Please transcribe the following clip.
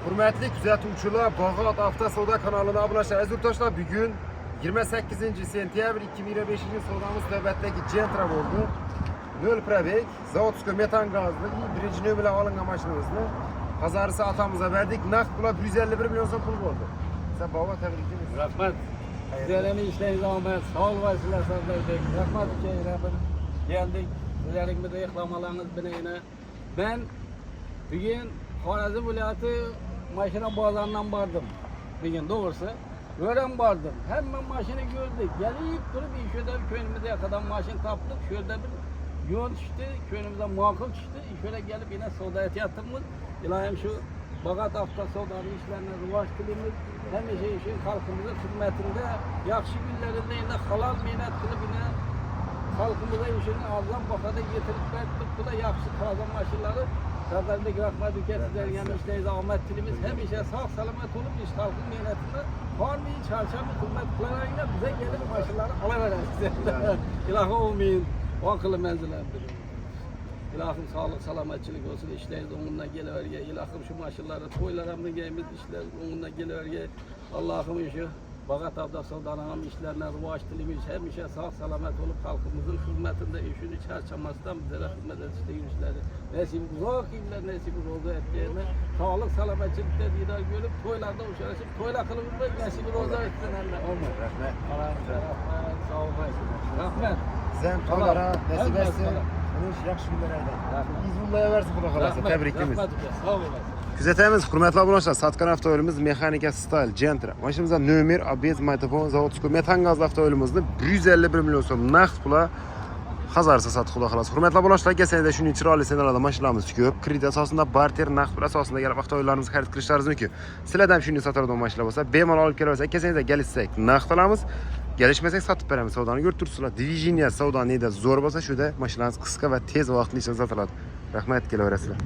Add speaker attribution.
Speaker 1: Hürmetli kuzatuvchilar, Bağat Avto Savdo kanalına abone olasiz. Yurtdoshlar, bugün 28 sentyabr 2025 yil savdomiz navbatdagi Gentra bo'ldi. 0 probeg, zavodskiy metan gazli, birinchi nömrli olingan mashinamizni Pazarisi atamıza verdik. Naqd pula 151 milyon so'm pul bo'ldi. Sen baba tabriklaymiz.
Speaker 2: Rahmat. Sizlarning ishlaringiz omad, sog' bo'linglar Sardarbek. Rahmat uchun Rabbim. Geldik. Sizlarning reklamalarınız bilan ben bugün Xorazm viloyati mashina bozoridan bordim. Bugün doğrusu öğren bordim. Hemen maşını gördük. Gelip durup şurada köyümüze kadar maşın taptık. Şurada bir yo'l tushdi, köyümüze ma'qul tushdi. Şöyle gelip yine savdo etyapmiz. İlohim şu Bağat Avto Savdoning ishlarini rivoj qilamiz. Hamisha shu xalqimizning xizmatida, yaxshi kunlarida endi halol mehnat qilib yine xalqimizga ishini arzon bahada yetirib berdik. Bu da yaxshi toza mashinalar. Sardarbek rahmat sizlarga ham ishlaringiz omad tilimiz. Hamisha sog' salomat bo'lib, ish xalqning mehnatini qorni charchamay xizmat qilaveringlar. Bize gelip mashinalarni olaverasiz. Ilohim amin. Oqilli manzillar dilerim. İlahım sağlık, salametçilik olsun, işleriniz onunla geliverge. İlahım şu maşınları, toylarımın gelimiz işler onunla geliverge. Allah'ım işi, Bağat Avto Savdoning işlerine rivoj tilimiz, hem işe sağ salamet olup halkımızın hizmetinde işini çarçamasından bize hizmet ediştiği işleri. Nasip uzak kimler, nasip roza ettiğine, sağlık, salametçilikte didar görüp, toylarda uçarışıp, toyla kılımında nasip roza ettiğine olmaz.
Speaker 1: Rahmet.
Speaker 2: Rahmet, sağ olasın. Rahmet.
Speaker 1: Sen toylara nasip etsin. Yaxshi kunlarida. İzmir'e versin Xudo xolasa. Tabriklaymiz.
Speaker 2: Sağ olasın.
Speaker 1: Kuzatamiz, hurmatli obunachilar, Satkan avtomobilimiz Mexanika Style Gentra. Mashinamizda nomer, obez, magnitofon, zavodskiy metan gazli avtomobilimizni 151 milyon so'm naqd pula Xazarsa sotib Xudo xolasa. Hurmatli obunachilar, kelsangiz shunday chiroyli senalarda mashinalarimiz ko'p. Kredit asosida, barter naqd pul asosida kelib avtomobillarimizni xarid qilishlaringiz mumkin. Sizlardan shunday sotadigan mashinalar bo'lsa, bemalol olib kelaversak, kelsangiz kelishsak naqd olamiz. Gelişmesek satıp beramiz. Savdoni yurtursizlar. Divizioniya savdo neda zo'r bo'lsa, shunda mashinangiz qisqa va tez vaqtda ishini sotiladi. Rahmat, kelaverasizlar.